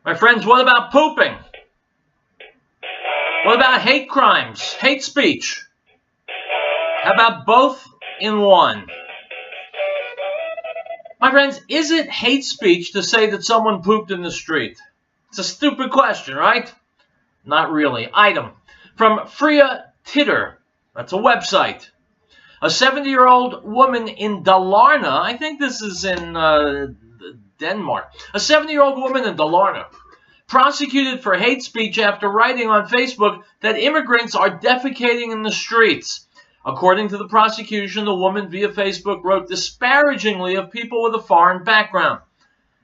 My friends, what about pooping? What about hate crimes, hate speech? How about both in one? My friends, is it hate speech to say that someone pooped in the street? It's a stupid question, right? Not really. Item from Riell Titter. That's a website. A 70-year-old woman in Dalarna, I think this is in Denmark. A 70-year-old woman in Dalarna prosecuted for hate speech after writing on Facebook that immigrants are defecating in the streets. According to the prosecution, the woman via Facebook wrote disparagingly of people with a foreign background.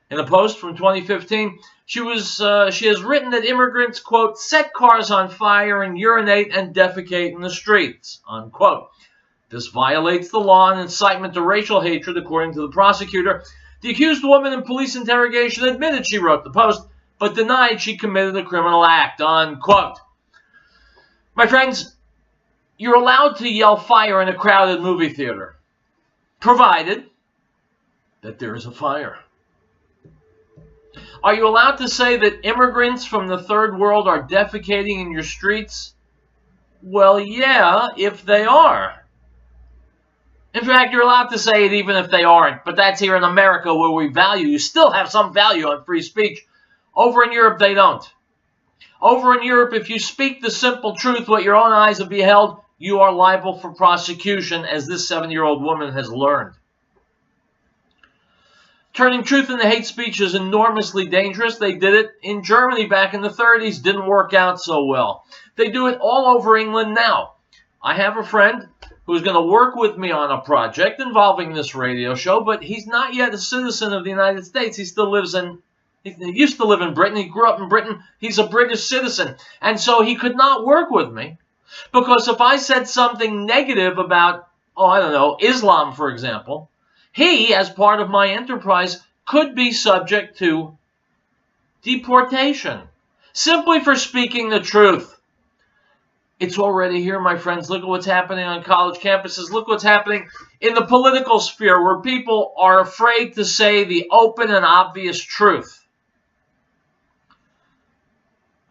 In a post from 2015, she has written that immigrants, quote, set cars on fire and urinate and defecate in the streets, unquote. This violates the law and incitement to racial hatred, according to the prosecutor. The accused woman in police interrogation admitted she wrote the post, but denied she committed a criminal act, unquote. My friends, you're allowed to yell fire in a crowded movie theater, provided that there is a fire. Are you allowed to say that immigrants from the third world are defecating in your streets? Well, yeah, if they are. In fact, you're allowed to say it even if they aren't, but that's here in America where you still have some value on free speech. Over in Europe, they don't. Over in Europe, if you speak the simple truth, what your own eyes have beheld, you are liable for prosecution, as this 70-year-old woman has learned. Turning truth into hate speech is enormously dangerous. They did it in Germany back in the 30s. Didn't work out so well. They do it all over England now. I have a friend who's going to work with me on a project involving this radio show, but he's not yet a citizen of the United States. He used to live in Britain. He grew up in Britain. He's a British citizen. And so he could not work with me because if I said something negative about, Islam, for example, he, as part of my enterprise, could be subject to deportation simply for speaking the truth. It's already here, my friends. Look at what's happening on college campuses. Look what's happening in the political sphere where people are afraid to say the open and obvious truth.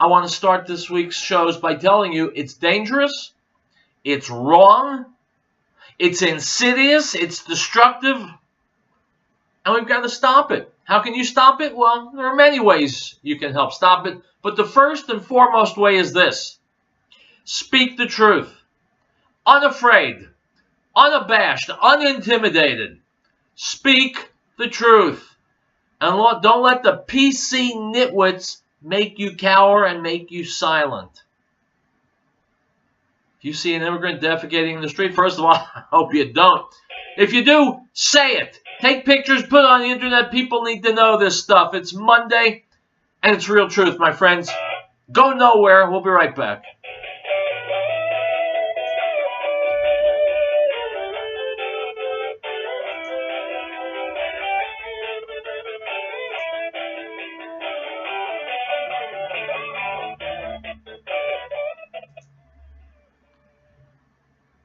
I want to start this week's shows by telling you it's dangerous, it's wrong, it's insidious, it's destructive, and we've got to stop it. How can you stop it? Well, there are many ways you can help stop it, but the first and foremost way is this. Speak the truth. Unafraid, unabashed, unintimidated. Speak the truth. And don't let the PC nitwits make you cower and make you silent. If you see an immigrant defecating in the street, first of all, I hope you don't. If you do, say it. Take pictures, put it on the internet. People need to know this stuff. It's Monday, and it's Riell Truth, my friends. Go nowhere. We'll be right back.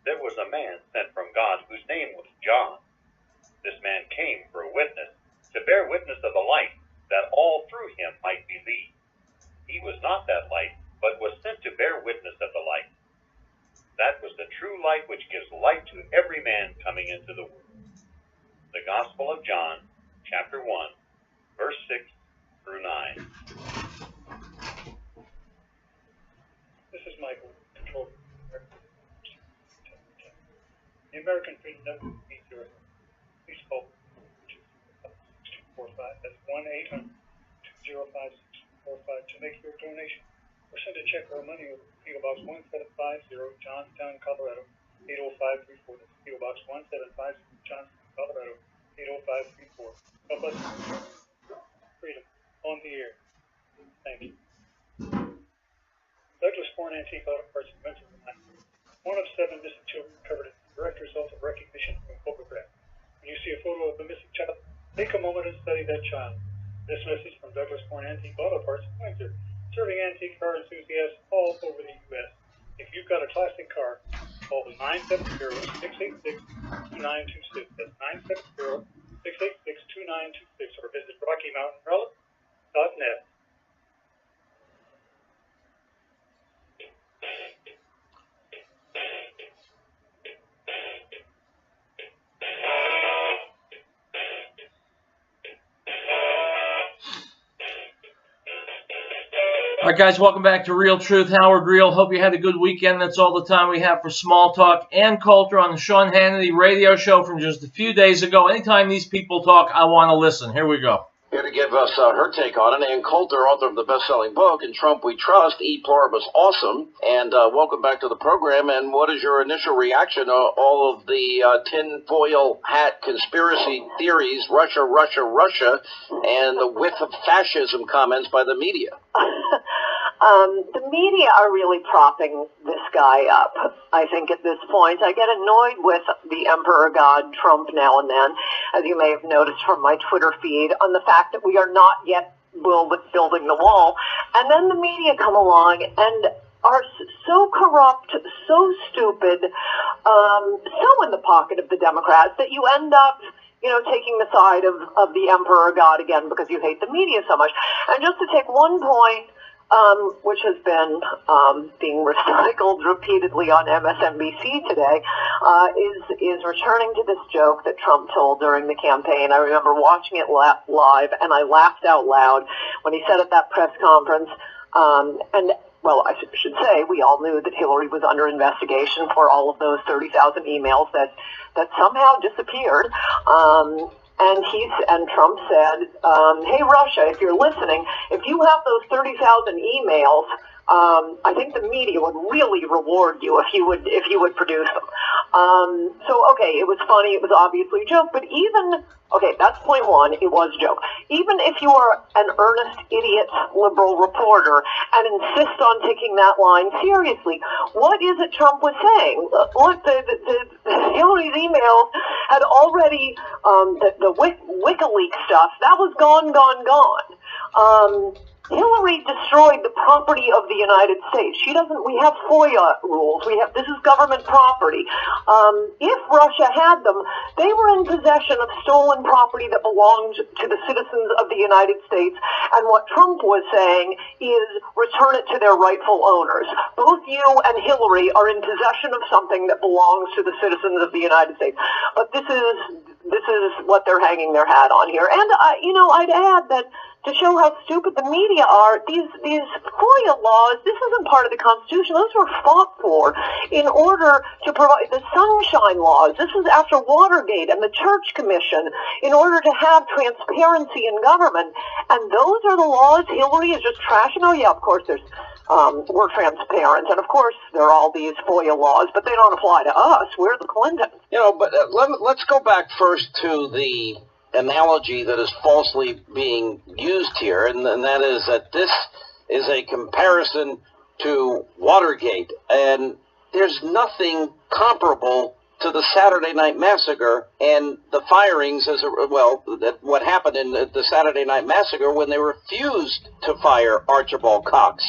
There was a man sent from God whose name was John. This man came for a witness, to bear witness of the light, that all through him might believe. He was not that light, but was sent to bear witness of the light. That was the true light which gives light to every man coming into the world. The Gospel of John, chapter 1, verse 6 through 9. This is Michael, control. The American Freedom Network needs your help. Please call 6245. That's 1-800-205-6245 to make your donation. Or send a check or money over to P.O. Box 1750, Johnstown, Colorado, 80534. That's P.O. Box 1750, Johnstown, Colorado, 80534. Help us. Freedom. On the air. Thank you. Douglas Born Antique Auto Parts Inventor. One of 7 missing children covered in direct result of recognition from a photograph. When you see a photo of a missing child, take a moment and study that child. This message from Douglas Born Antique Auto Parts Windsor, serving antique car enthusiasts all over the U.S. If you've got a classic car, call 970-686-2926. That's 970-686-2926, or visit RockyMountainRelic.net. All right, guys, welcome back to Riell Truth. Howard Riell. Hope you had a good weekend. That's all the time we have for small talk and culture on the Sean Hannity radio show from just a few days ago. Anytime these people talk, I want to listen. Here we go. Here to give us her take on it, Ann Coulter, author of the best-selling book, In Trump We Trust, E Pluribus Awesome. And welcome back to the program. And what is your initial reaction to all of the tinfoil hat conspiracy theories, Russia, Russia, Russia, and the whiff of fascism comments by the media? The media are really propping this guy up, I think, at this point. I get annoyed with the Emperor God Trump now and then, as you may have noticed from my Twitter feed, on the fact that we are not yet building the wall. And then the media come along and are so corrupt, so stupid, so in the pocket of the Democrats that you end up, you know, taking the side of the Emperor God again because you hate the media so much. And just to take one point, which has been being recycled repeatedly on MSNBC today, is returning to this joke that Trump told during the campaign. I remember watching it live, and I laughed out loud when he said at that press conference, well, I should say, we all knew that Hillary was under investigation for all of those 30,000 emails that somehow disappeared. And Trump said, hey, Russia, if you're listening, if you have those 30,000 emails, I think the media would really reward you if you would produce them. So, okay, it was funny. It was obviously a joke. But even, okay, that's point one. It was a joke. Even if you are an earnest, idiot, liberal reporter and insist on taking that line seriously, what is it Trump was saying? Look, Hillary's emails had already, the WikiLeaks stuff, that was gone. Hillary destroyed the property of the United States. We have FOIA rules. This is government property. If Russia had them, they were in possession of stolen property that belonged to the citizens of the United States. And what Trump was saying is return it to their rightful owners. Both you and Hillary are in possession of something that belongs to the citizens of the United States. But this is what they're hanging their hat on here. And I'd add that, to show how stupid the media are, these FOIA laws, this isn't part of the Constitution. Those were fought for in order to provide the sunshine laws. This is after Watergate and the Church Commission in order to have transparency in government. And those are the laws Hillary is just trashing. Oh, yeah, of course, we're transparent. And, of course, there are all these FOIA laws, but they don't apply to us. We're the Clintons. But let's go back first to the analogy that is falsely being used here, and that is that this is a comparison to Watergate, and there's nothing comparable to the Saturday Night Massacre and the firings what happened in the Saturday Night Massacre when they refused to fire Archibald Cox.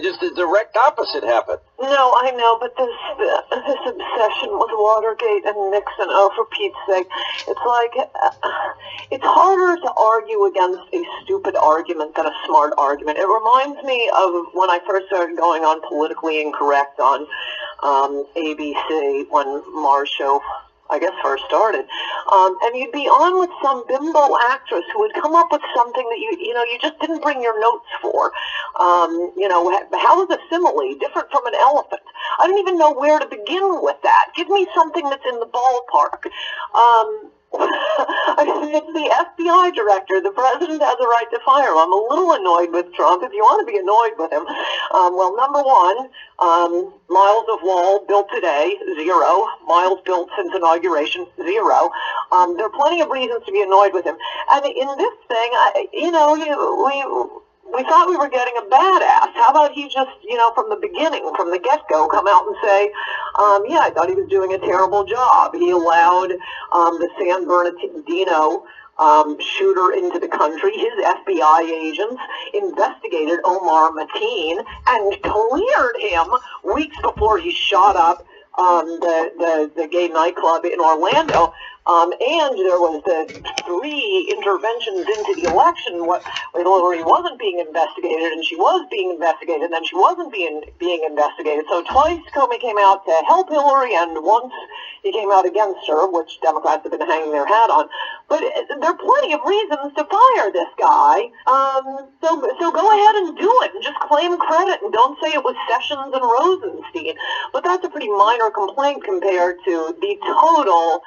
Just the direct opposite happened. No, I know, but this obsession with Watergate and Nixon, oh, for Pete's sake, it's like, it's harder to argue against a stupid argument than a smart argument. It reminds me of when I first started going on Politically Incorrect on ABC, when Mars show, I guess, first started. And you'd be on with some bimbo actress who would come up with something that you just didn't bring your notes for. How is a simile different from an elephant? I don't even know where to begin with that. Give me something that's in the ballpark. It's the FBI director. The president has a right to fire him. I'm a little annoyed with Trump. If you want to be annoyed with him, well, number one, miles of wall built today, 0. Miles built since inauguration, 0. There are plenty of reasons to be annoyed with him. And in this thing, we thought we were getting a badass. How about he just, from the beginning, from the get-go, come out and say, yeah, I thought he was doing a terrible job. He allowed the San Bernardino shooter into the country. His FBI agents investigated Omar Mateen and cleared him weeks before he shot up the gay nightclub in Orlando. And there was the 3 interventions into the election where Hillary wasn't being investigated, and she was being investigated, and then she wasn't being investigated. So twice Comey came out to help Hillary, and once he came out against her, which Democrats have been hanging their hat on. But there are plenty of reasons to fire this guy. So go ahead and do it, and just claim credit, and don't say it was Sessions and Rosenstein. But that's a pretty minor complaint compared to the total,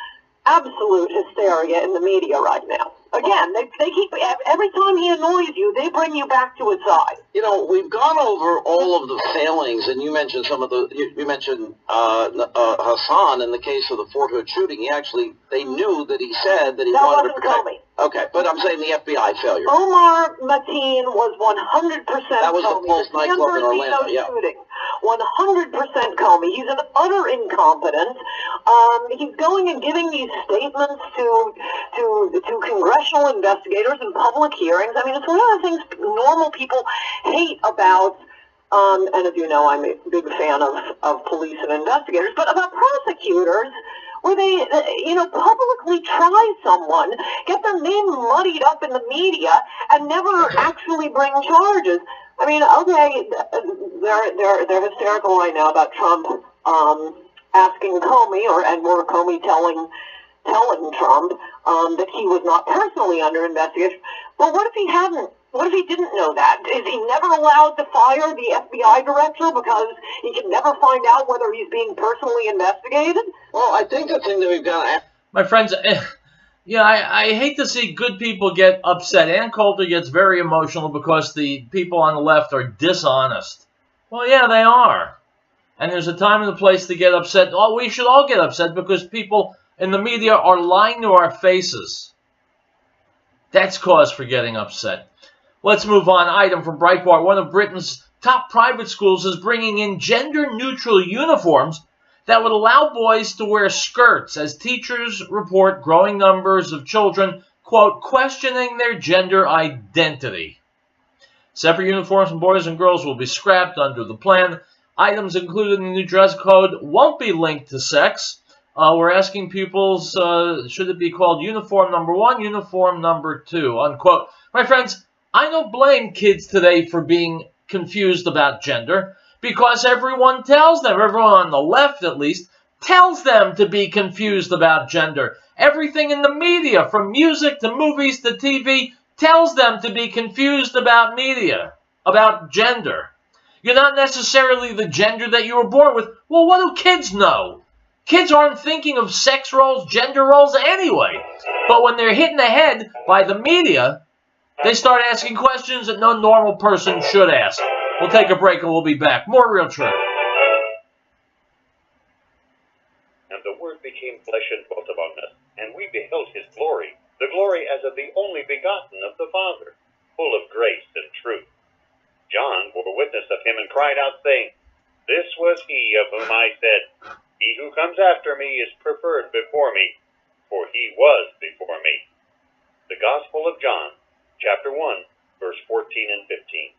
absolute hysteria in the media right now. Again, they keep, every time he annoys you, they bring you back to his side. You know, we've gone over all of the failings, and you mentioned some of the, you mentioned Hassan in the case of the Fort Hood shooting. They knew that he said that he wanted to protect. Comey. Okay, but I'm saying the FBI failure. Omar Mateen was 100% That was Comey. the Pulse nightclub in Orlando, yeah. Shooting. 100% Comey. He's an utter incompetent. He's going and giving these statements to congressional investigators in public hearings. I mean, it's one of the things normal people hate about, and as you know, I'm a big fan of police and investigators, but about prosecutors, where they, publicly try someone, get their name muddied up in the media, and never actually bring charges. I mean, okay, they're hysterical right now about Trump asking Comey, and more Comey telling Trump that he was not personally under investigation. But what if he hadn't? What if he didn't know that? Is he never allowed to fire the FBI director because he can never find out whether he's being personally investigated? Well, I think the thing that we've got to... My friends, I hate to see good people get upset. Ann Coulter gets very emotional because the people on the left are dishonest. Well, yeah, they are. And there's a time and a place to get upset. Oh, we should all get upset because people in the media are lying to our faces. That's cause for getting upset. Let's move on. Item from Breitbart. One of Britain's top private schools is bringing in gender-neutral uniforms that would allow boys to wear skirts as teachers report growing numbers of children, quote, questioning their gender identity. Separate uniforms for boys and girls will be scrapped under the plan. Items included in the new dress code won't be linked to sex. We're asking pupils, should it be called uniform number 1, uniform number 2, unquote. My friends, I don't blame kids today for being confused about gender because everyone tells them, everyone on the left at least, tells them to be confused about gender. Everything in the media, from music to movies to TV, tells them to be confused about about gender. You're not necessarily the gender that you were born with. Well, what do kids know? Kids aren't thinking of sex roles, gender roles anyway. But when they're hit in the head by the media, they start asking questions that no normal person should ask. We'll take a break and we'll be back. More Real Truth. And the Word became flesh and dwelt among us, and we beheld his glory, the glory as of the only begotten of the Father, full of grace and truth. John bore witness of him and cried out, saying, This was he of whom I said, He who comes after me is preferred before me, for he was before me. The Gospel of John, chapter 1, verse 14 and 15.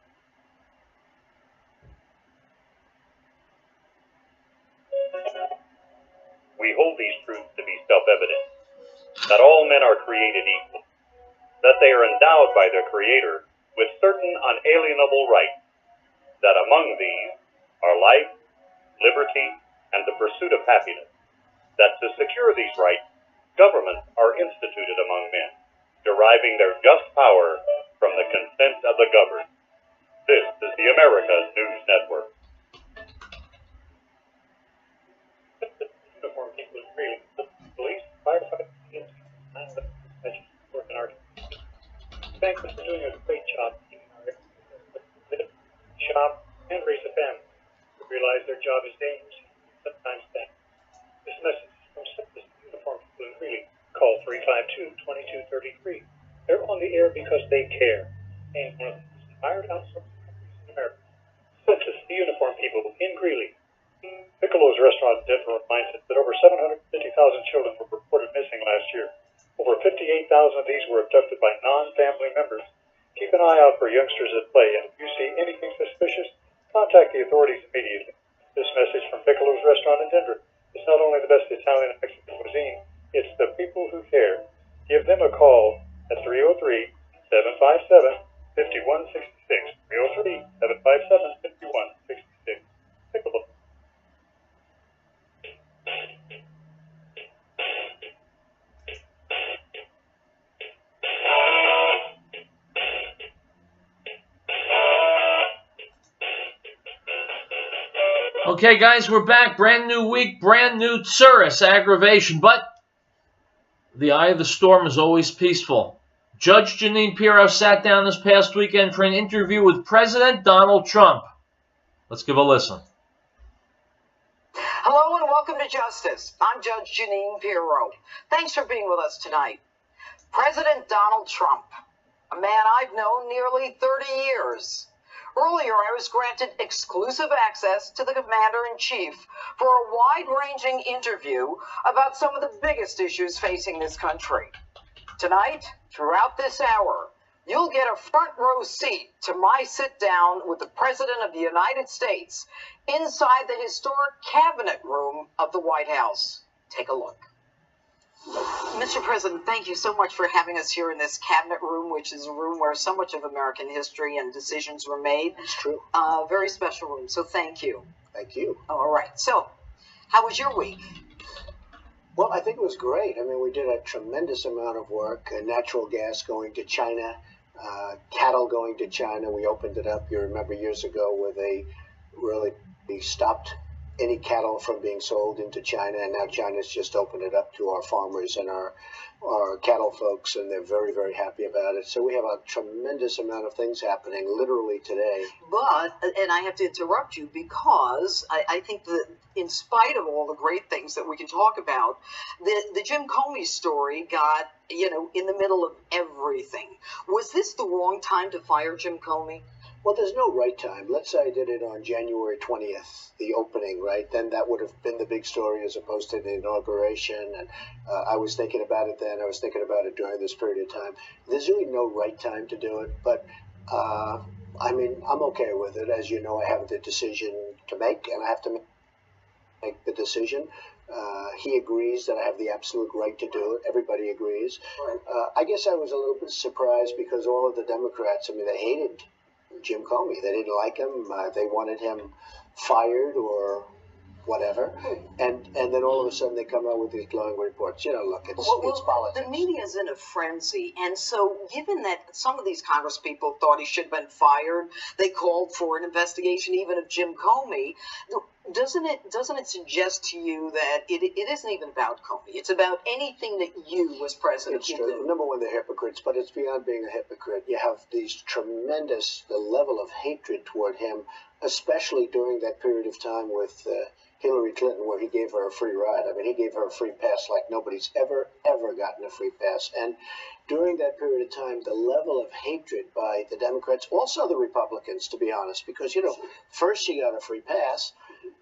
We hold these truths to be self-evident, that all men are created equal, that they are endowed by their Creator with certain unalienable rights, that among these are life, liberty, and the pursuit of happiness, that to secure these rights, governments are instituted among men, deriving their just power from the consent of the governed. This is the America's News Network. Uniform people agree. The police, firefighters, and the work in our bank was doing a great job keeping our shop and raise a family. To realize their job is dangerous, sometimes that. This message is from Simplest Uniform People in Greeley. Call 352-2233. They're on the air because they care. And one of the most admired outsourcing companies in America. Simplest Uniform People in Greeley. Piccolo's restaurant in Denver reminds us that over 750,000 children were reported missing last year. Over 58,000 of these were abducted by non-family members. Keep an eye out for youngsters at play, and if you see anything suspicious, contact the authorities immediately. This message from Piccolo's restaurant in Denver is not only the best Italian and Mexican cuisine, it's the people who call at 303-757-5166. 303-757-5166. Take a look. Okay, guys, we're back. Brand new week, brand new tsuris, aggravation. But the eye of the storm is always peaceful. Judge Jeanine Pirro sat down this past weekend for an interview with President Donald Trump. Let's give a listen. Hello and welcome to Justice. I'm Judge Jeanine Pirro. Thanks for being with us tonight. President Donald Trump, a man I've known nearly 30 years. Earlier, I was granted exclusive access to the Commander-in-Chief for a wide-ranging interview about some of the biggest issues facing this country. Tonight, throughout this hour, you'll get a front-row seat to my sit-down with the President of the United States inside the historic cabinet room of the White House. Take a look. Mr. President, thank you so much for having us here in this cabinet room, which is a room where so much of American history and decisions were made. That's true. Very special room, so thank you. Thank you. All right. So, how was your week? Well, I think it was great. I mean, we did a tremendous amount of work. Natural gas going to China, cattle going to China. We opened it up, you remember, years ago where they stopped any cattle from being sold into China, and now China's just opened it up to our farmers and our cattle folks, and they're very, very happy about it. So we have a tremendous amount of things happening literally today. But, and I have to interrupt you because I think that in spite of all the great things that we can talk about, the Jim Comey story got, in the middle of everything. Was this the wrong time to fire Jim Comey? Well, there's no right time. Let's say I did it on January 20th, the opening, right? Then that would have been the big story as opposed to the inauguration. And I was thinking about it then. I was thinking about it during this period of time. There's really no right time to do it. But, I mean, I'm okay with it. As you know, I have the decision to make, and I have to make the decision. He agrees that I have the absolute right to do it. Everybody agrees. Right. I guess I was a little bit surprised because all of the Democrats, I mean, they hated Jim Comey. They didn't like him. They wanted him fired or whatever. And then all of a sudden they come out with these glowing reports. Look, it's politics. The media's in a frenzy. And so given that some of these Congress people thought he should have been fired, they called for an investigation even of Jim Comey. Doesn't it suggest to you that it isn't even about Comey? It's about anything that you, as president, It's true. Number one, they're hypocrites, but it's beyond being a hypocrite. You have the level of hatred toward him, especially during that period of time with Hillary Clinton, where he gave her a free ride. I mean, he gave her a free pass like nobody's ever gotten a free pass. And during that period of time, the level of hatred by the Democrats, also the Republicans, to be honest, because, first she got a free pass,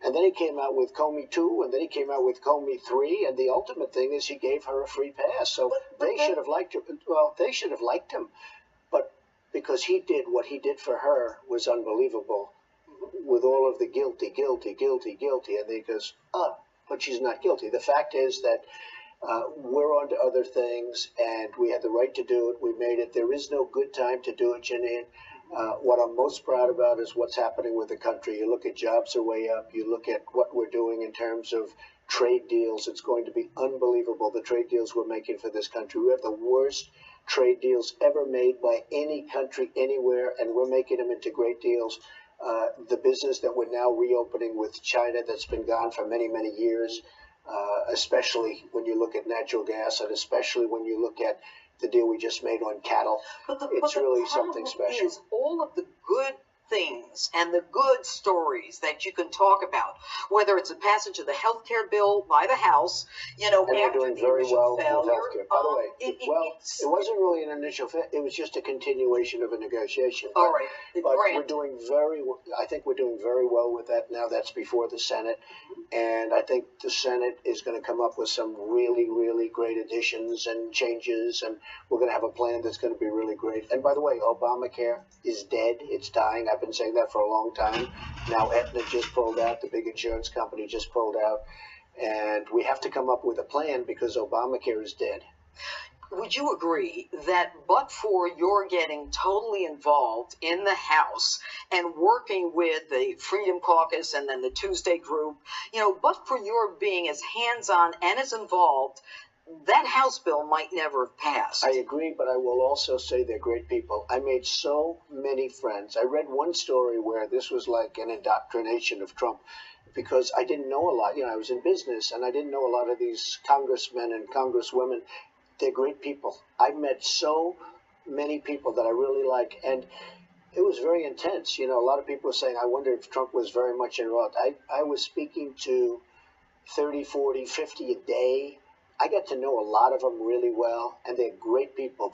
and then he came out with Comey 2, and then he came out with Comey 3, and the ultimate thing is he gave her a free pass. So they should have liked him. Well, they should have liked him, but because what he did for her was unbelievable, with all of the guilty, and then he goes, but she's not guilty. The fact is that we're on to other things, and we had the right to do it. We made it. There is no good time to do it, Jeanine. What I'm most proud about is what's happening with the country. You look at jobs are way up. You look at what we're doing in terms of trade deals. It's going to be unbelievable, the trade deals we're making for this country. We have the worst trade deals ever made by any country anywhere, and we're making them into great deals. The business that we're now reopening with China that's been gone for many, many years, especially when you look at natural gas, and especially when you look at the deal we just made on cattle. It's really something special. Is all of the good things and the good stories that you can talk about, whether it's a passage of the health care bill by the House, and they're doing very well with health care. By the way, it wasn't really an initial failure. It was just a continuation of a negotiation. All right. But we're doing I think we're doing very well with that now. That's before the Senate. And I think the Senate is going to come up with some really, really great additions and changes. And we're going to have a plan that's going to be really great. And by the way, Obamacare is dead. It's dying. I've been saying that for a long time. Now Aetna just pulled out. The big insurance company just pulled out. And we have to come up with a plan because Obamacare is dead. Would you agree that but for your getting totally involved in the House and working with the Freedom Caucus and then the Tuesday group, but for your being as hands-on and as involved, that House bill might never have passed? I agree, but I will also say they're great people. I made so many friends. I read one story where this was like an indoctrination of Trump, because I didn't know a lot. I was in business, and I didn't know a lot of these congressmen and congresswomen. They're great people. I've met so many people that I really like, and it was very intense. A lot of people were saying, I wonder if Trump was very much involved. I was speaking to 30, 40, 50 a day. I got to know a lot of them really well, and they're great people.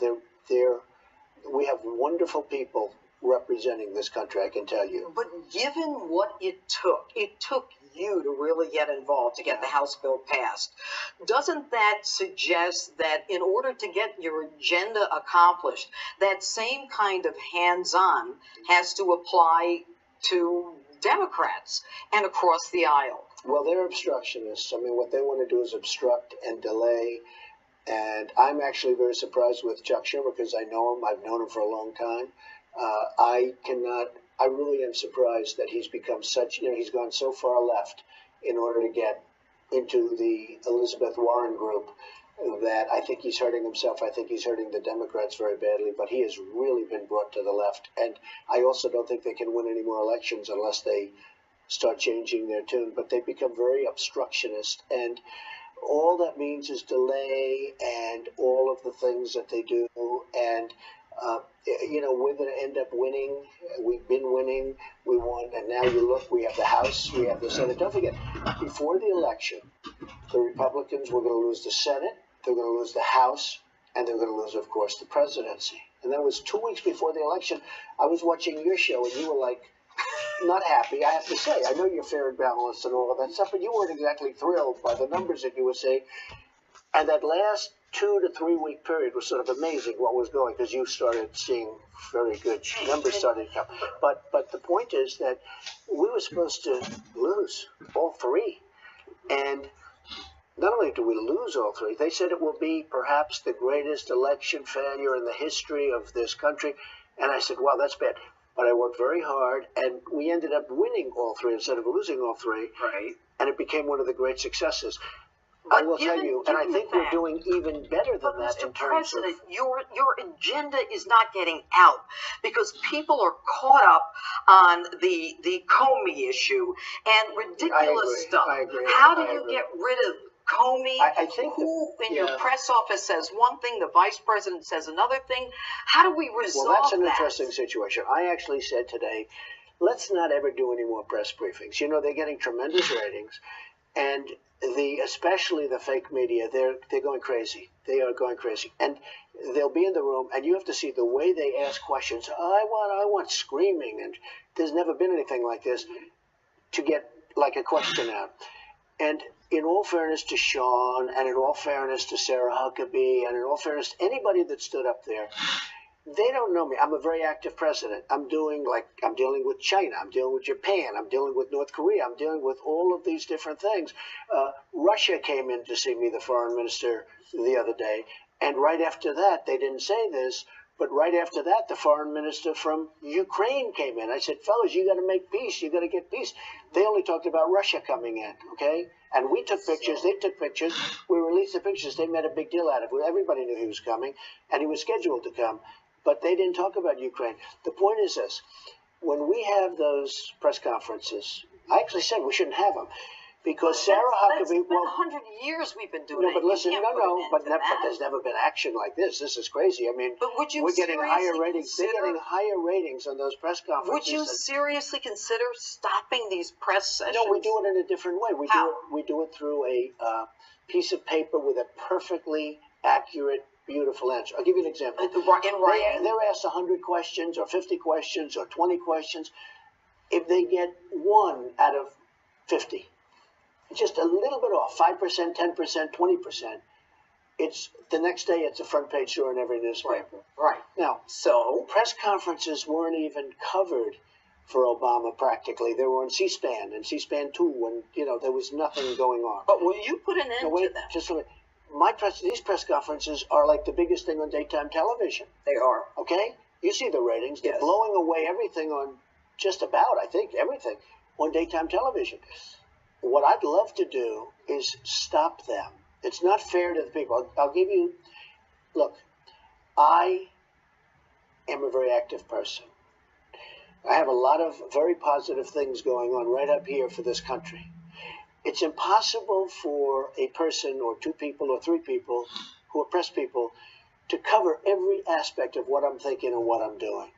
We have wonderful people representing this country, I can tell you. But given what it took you to really get involved to get the House bill passed. Doesn't that suggest that in order to get your agenda accomplished, that same kind of hands-on has to apply to Democrats and across the aisle? Well, they're obstructionists. I mean, what they want to do is obstruct and delay. And I'm actually very surprised with Chuck Schumer, because I know him. I've known him for a long time. I really am surprised that he's become such, he's gone so far left in order to get into the Elizabeth Warren group that I think he's hurting himself. I think he's hurting the Democrats very badly, but he has really been brought to the left. And I also don't think they can win any more elections unless they start changing their tune. But they've become very obstructionist, and all that means is delay and all of the things that they do. And we're going to end up winning. We've been winning. We won. And now you look, we have the House, we have the Senate. Don't forget, before the election, the Republicans were going to lose the Senate, they're going to lose the House, and they're going to lose, of course, the presidency. And that was 2 weeks before the election. I was watching your show, and you were like, not happy, I have to say. I know you're fair and balanced and all of that stuff, but you weren't exactly thrilled by the numbers that you were saying. And that last 2 to 3 week period was sort of amazing what was going, because you started seeing very good numbers started to come. But the point is that we were supposed to lose all three. And not only do we lose all three, they said it will be perhaps the greatest election failure in the history of this country. And I said, wow, that's bad. But I worked very hard, and we ended up winning all three instead of losing all three. Right. And it became one of the great successes. I will tell you, and I think we're doing even better than that in terms of... Mr. President, your agenda is not getting out because people are caught up on the Comey issue and ridiculous stuff. I agree. How do you get rid of Comey? I think who in your press office says one thing, the vice president says another thing? How do we resolve that? Well, that's an interesting situation. I actually said today, let's not ever do any more press briefings. They're getting tremendous ratings, and especially the fake media, they're going crazy. They are going crazy, and they'll be in the room, and you have to see the way they ask questions. I want screaming, and there's never been anything like this to get like a question out. And in all fairness to Sean, and in all fairness to Sarah Huckabee, and in all fairness to anybody that stood up there, they don't know me. I'm a very active president. I'm dealing with China. I'm dealing with Japan. I'm dealing with North Korea. I'm dealing with all of these different things. Russia came in to see me, the foreign minister, the other day. And right after that, they didn't say this, but right after that, the foreign minister from Ukraine came in. I said, fellas, you got to make peace. You got to get peace. They only talked about Russia coming in, okay? And we took pictures. They took pictures. We released the pictures. They made a big deal out of it. Everybody knew he was coming, and he was scheduled to come. But they didn't talk about Ukraine. The point is this. When we have those press conferences, I actually said we shouldn't have them. Because Sarah Huckabee... That's been 100 years we've been doing it. No, but listen, but there's never been action like this. This is crazy. I mean, we're getting higher ratings. They're getting higher ratings on those press conferences. Would you seriously consider stopping these press sessions? No, we do it in a different way. We do it through a piece of paper with a perfectly accurate, beautiful answer. I'll give you an example. They're asked 100 questions or 50 questions or 20 questions. If they get 1 out of 50, just a little bit off, 5%, 10%, 20%, it's the next day it's a front page story in every newspaper. Right. Now, so press conferences weren't even covered for Obama practically. They were on C-SPAN and C-SPAN 2 when, there was nothing going on. But will you put an end to that? Just a minute. these press conferences are like the biggest thing on daytime television. They are. Okay? You see the ratings. They're Yes. blowing away everything on just about, I think, everything on daytime television. What I'd love to do is stop them. It's not fair to the people. I'll give you, look, I am a very active person. I have a lot of very positive things going on right up here for this country. It's impossible for a person or two people or three people who are press people to cover every aspect of what I'm thinking and what I'm doing.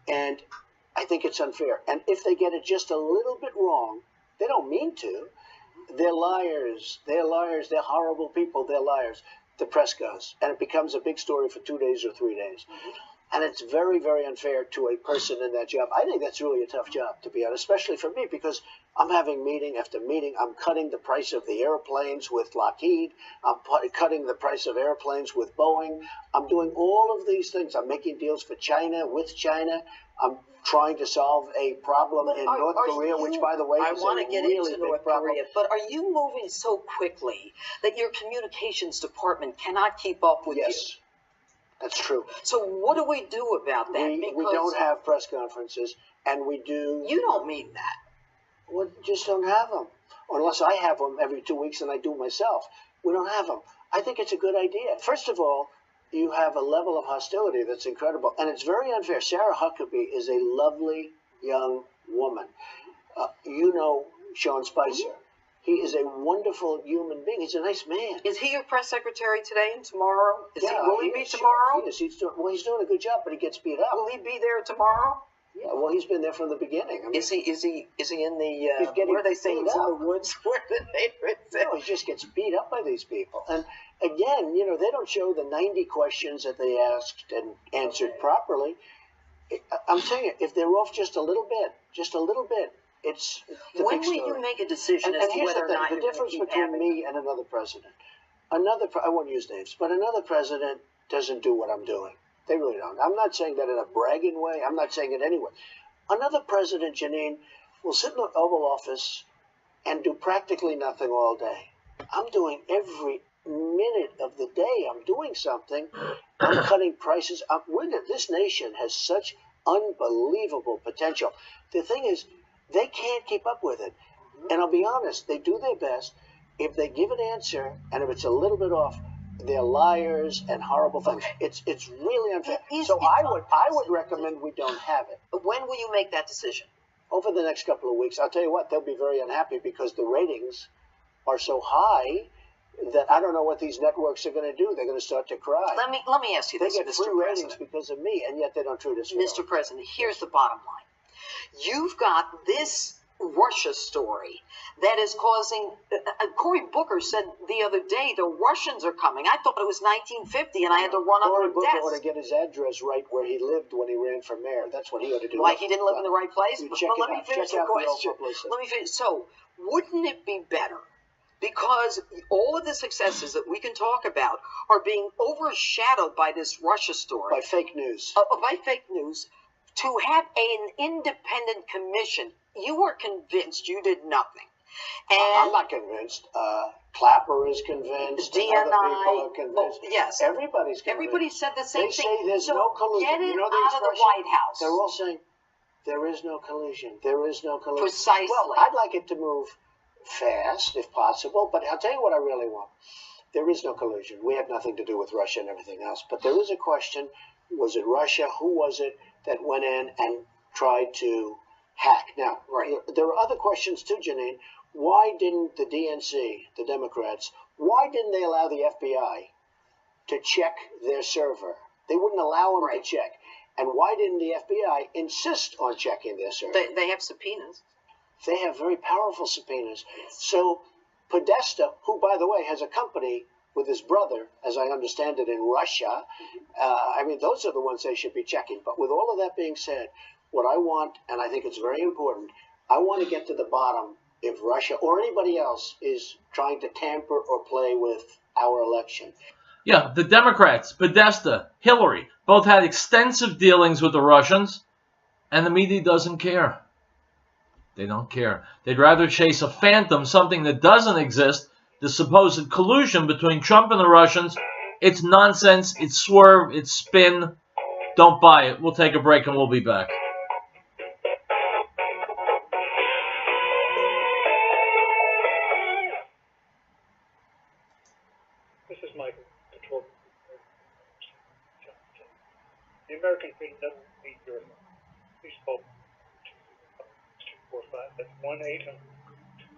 And I think it's unfair. And if they get it just a little bit wrong, they don't mean to. They're liars. They're liars. They're horrible people. They're liars. The press goes. And it becomes a big story for 2 days or 3 days. And it's very, very unfair to a person in that job. I think that's really a tough job, to be honest, especially for me, because I'm having meeting after meeting. I'm cutting the price of the airplanes with Lockheed. I'm cutting the price of airplanes with Boeing. I'm doing all of these things. I'm making deals for China, with China. I'm trying to solve a problem in North Korea, which, by the way, I is want a to get really into big North problem. Korea, but are you moving so quickly that your communications department cannot keep up with you? Yes, that's true. So what do we do about that? We don't have press conferences, and we do. You don't mean that. We just don't have them. Unless I have them every 2 weeks and I do myself. We don't have them. I think it's a good idea. First of all, you have a level of hostility that's incredible. And it's very unfair. Sarah Huckabee is a lovely young woman. You know Sean Spicer. He is a wonderful human being. He's a nice man. Is he your press secretary today and tomorrow? Will he be is. tomorrow? He is. He's doing a good job, but he gets beat up. Will he be there tomorrow? Yeah, well, he's been there from the beginning. I mean, Is he in the He's getting where are they saying beat he's in up. the woods? Where did they say? no, he just gets beat up by these people. And again, they don't show the 90 questions that they asked and answered properly. I'm telling you, if they're off just a little bit, it's the When big will story. you make a decision And as to here's whether or the not thing: the you're difference going to keep between having me and another president. I won't use names, but another president doesn't do what I'm doing. They really don't. I'm not saying that in a bragging way. I'm not saying it anyway. Another president, Janine, will sit in the Oval Office and do practically nothing all day. I'm doing every minute of the day. I'm doing something. I'm cutting prices. This nation has such unbelievable potential. The thing is, they can't keep up with it. And I'll be honest, they do their best. If they give an answer, and if it's a little bit off, they're liars and horrible things. It's really unfair. So I would recommend we don't have it. When will you make that decision? Over the next couple of weeks. I'll tell you what, they'll be very unhappy because the ratings are so high that I don't know what these networks are going to do. They're going to start to cry. Let me ask you They this, get Mr. free ratings President. because of me, and yet they don't treat us fairly. Mr. President, here's the bottom line. You've got this Russia story that is causing. Cory Booker said the other day the Russians are coming. I thought it was 1950, and I had to run up Cory to a Booker ought to desk. get his address right where he lived when he ran for mayor. That's what he ought to do. Why he didn't live in the right place? You But check it let me out. finish Check the out the old question. publicity. Let me finish. So, wouldn't it be better? Because all of the successes that we can talk about are being overshadowed by this Russia story. By fake news. By fake news, to have an independent commission. You were convinced you did nothing. And I'm not convinced. Clapper is convinced. DNI, Other people are convinced. yes. Everybody's convinced. Everybody said the same They thing. say there's so no collusion. Get it You know the out of the expression? White House. They're all saying there is no collusion. There is no collusion. Precisely. Well, I'd like it to move fast, if possible, but I'll tell you what I really want. There is no collusion. We have nothing to do with Russia and everything else. But there is a question. Was it Russia? Who was it that went in and tried to hack? Now, there are other questions too, Janine. Why didn't the DNC, the Democrats, why didn't they allow the FBI to check their server? They wouldn't allow them to check. And why didn't the FBI insist on checking their server? They have subpoenas. They have very powerful subpoenas. So Podesta, who, by the way, has a company with his brother, as I understand it, in Russia, I mean, those are the ones they should be checking. But with all of that being said, what I want, and I think it's very important, I want to get to the bottom if Russia or anybody else is trying to tamper or play with our election. Yeah, the Democrats, Podesta, Hillary, both had extensive dealings with the Russians, and the media doesn't care. They don't care. They'd rather chase a phantom, something that doesn't exist, the supposed collusion between Trump and the Russians. It's nonsense. It's swerve. It's spin. Don't buy it. We'll take a break and we'll be back. This is Michael, control. The American Freedom Network needs your help. Please call 245. That's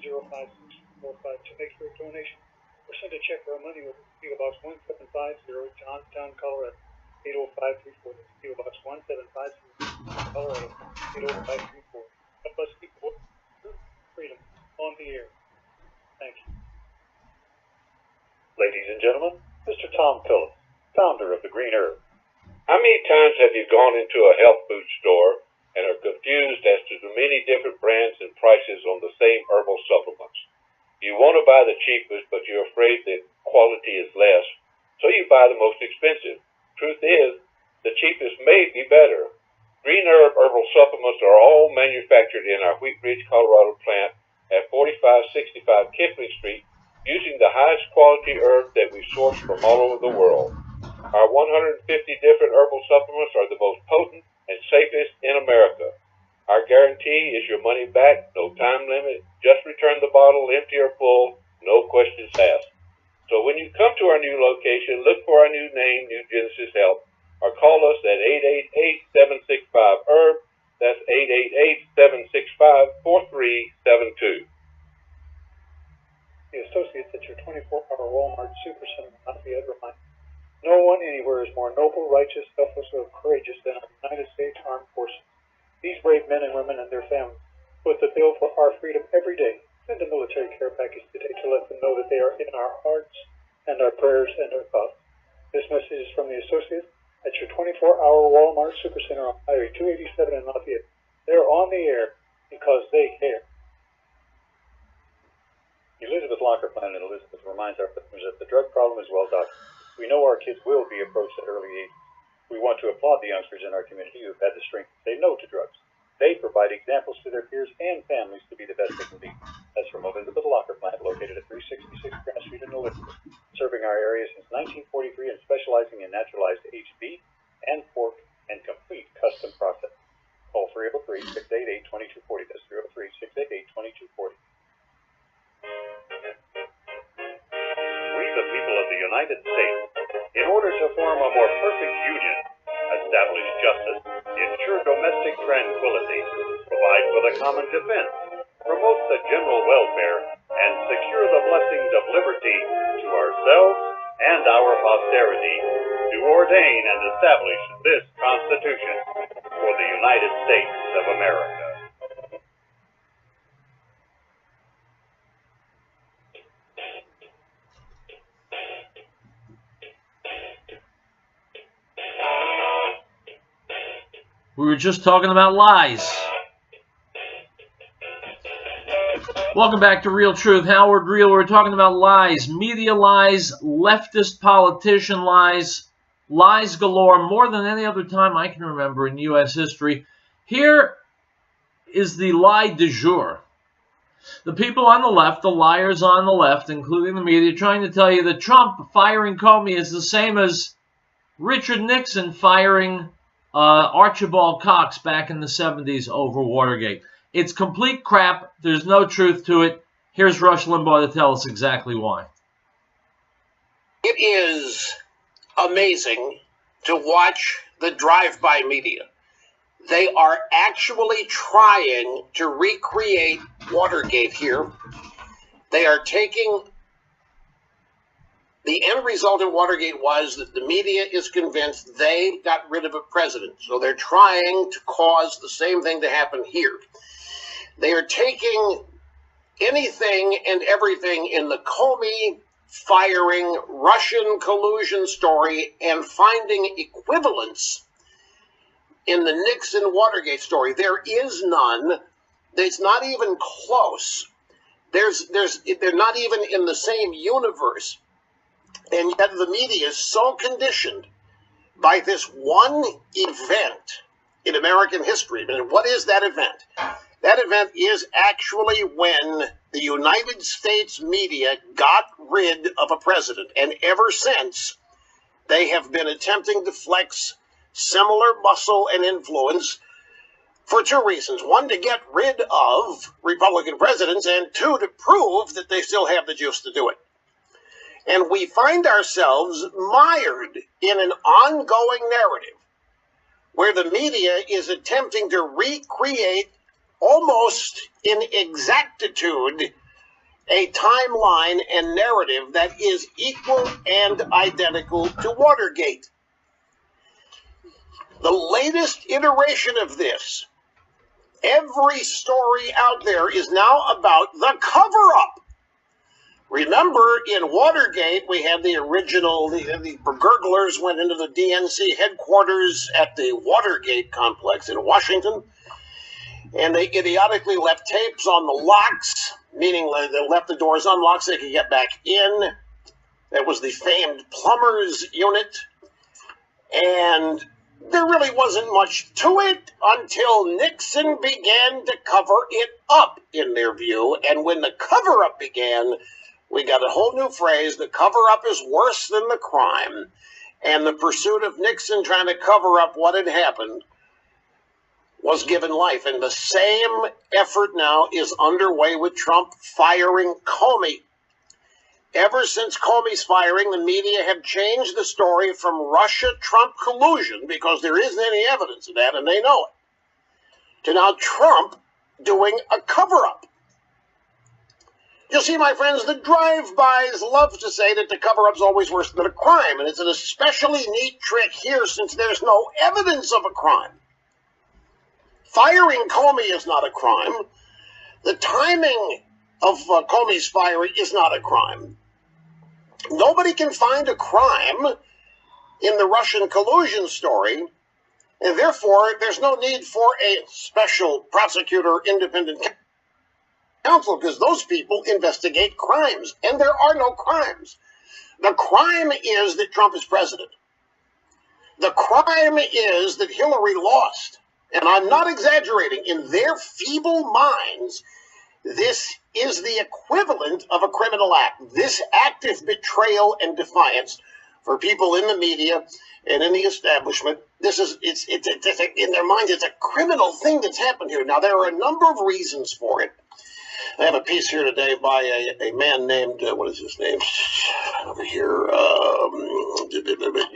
1-800-205-645 to make your donation or send a check or money over to PO Box 1750, Johnstown, Colorado 80534. That's PO Box 1750, Colorado 80534. Help us keep freedom on the air. Thank you. Ladies and gentlemen, Mr. Tom Phillips, founder of the Green Herb. How many times have you gone into a health food store and are confused as to the many different brands and prices on the same herbal supplements? You want to buy the cheapest, but you're afraid that quality is less, so you buy the most expensive. Truth is, the cheapest may be better. Green Herb herbal supplements are all manufactured in our Wheat Ridge, Colorado plant at 4565 Kipling Street, using the highest quality herb that we source from all over the world. Our 150 different herbal supplements are the most potent and safest in America. Our guarantee is your money back, no time limit, just return the bottle empty or full, no questions asked. So when you come to our new location, look for our new name, New Genesis Health, or call us at 888-765-HERB. That's 888-765-4372. The associates at your 24-hour Walmart Supercenter in Lafayette remind you, no one anywhere is more noble, righteous, selfless, or courageous than our United States Armed Forces. These brave men and women and their families foot the bill for our freedom every day. Send a military care package today to let them know that they are in our hearts and our prayers and our thoughts. This message is from the associates at your 24-hour Walmart Supercenter on Highway 287 in Lafayette. They're on the air because they care. Elizabeth Locker Plan and Elizabeth reminds our listeners that the drug problem is well documented. We know our kids will be approached at early age. We want to applaud the youngsters in our community who have had the strength to say no to drugs. They provide examples to their peers and families to be the best they can be. That's from Elizabeth Locker Plant, located at 366 Grand Street in Elizabeth, serving our area since 1943 and specializing in naturalized HB and pork and complete custom processing. Call 303-688-2240. That's 303-688-2240. We, the people of the United States, in order to form a more perfect union, establish justice, ensure domestic tranquility, provide for the common defense, promote the general welfare, and secure the blessings of liberty to ourselves and our posterity, do ordain and establish this Constitution for the United States of America. We were just talking about lies. Welcome back to Riell Truth. Howard Riell. We're talking about lies. Media lies, leftist politician lies, lies galore, more than any other time I can remember in U.S. history. Here is the lie du jour. The people on the left, the liars on the left, including the media, trying to tell you that Trump firing Comey is the same as Richard Nixon firing Archibald Cox back in the 70s over Watergate. It's complete crap. There's no truth to it. Here's Rush Limbaugh to tell us exactly why. It is amazing to watch the drive-by media. They are actually trying to recreate Watergate here. They are taking... The end result in Watergate was that the media is convinced they got rid of a president. So they're trying to cause the same thing to happen here. They are taking anything and everything in the Comey firing Russian collusion story and finding equivalence in the Nixon Watergate story. There is none. It's not even close. They're not even in the same universe. And yet the media is so conditioned by this one event in American history. And what is that event? That event is actually when the United States media got rid of a president, and ever since, they have been attempting to flex similar muscle and influence for two reasons. One, to get rid of Republican presidents, and two, to prove that they still have the juice to do it. And we find ourselves mired in an ongoing narrative where the media is attempting to recreate almost in exactitude a timeline and narrative that is equal and identical to Watergate. The latest iteration of this, every story out there is now about the cover-up. Remember, in Watergate, we had the original, the burglars went into the DNC headquarters at the Watergate complex in Washington, and they idiotically left tapes on the locks, meaning they left the doors unlocked so they could get back in. That was the famed plumbers unit, and there really wasn't much to it until Nixon began to cover it up, in their view, and when the cover-up began, we got a whole new phrase: the cover-up is worse than the crime. And the pursuit of Nixon trying to cover up what had happened was given life. And the same effort now is underway with Trump firing Comey. Ever since Comey's firing, the media have changed the story from Russia-Trump collusion, because there isn't any evidence of that, and they know it, to now Trump doing a cover-up. You see, my friends, the drive-bys love to say that the cover-up's always worse than a crime, and it's an especially neat trick here since there's no evidence of a crime. Firing Comey is not a crime. The timing of Comey's firing is not a crime. Nobody can find a crime in the Russian collusion story, and therefore there's no need for a special prosecutor, independent counsel, because those people investigate crimes, and there are no crimes. The crime is that Trump is president. The crime is that Hillary lost, and I'm not exaggerating. In their feeble minds, this is the equivalent of a criminal act. This act of betrayal and defiance for people in the media and in the establishment, it's in their minds, it's a criminal thing that's happened here. Now, there are a number of reasons for it. I have a piece here today by a man named, what is his name? Over here,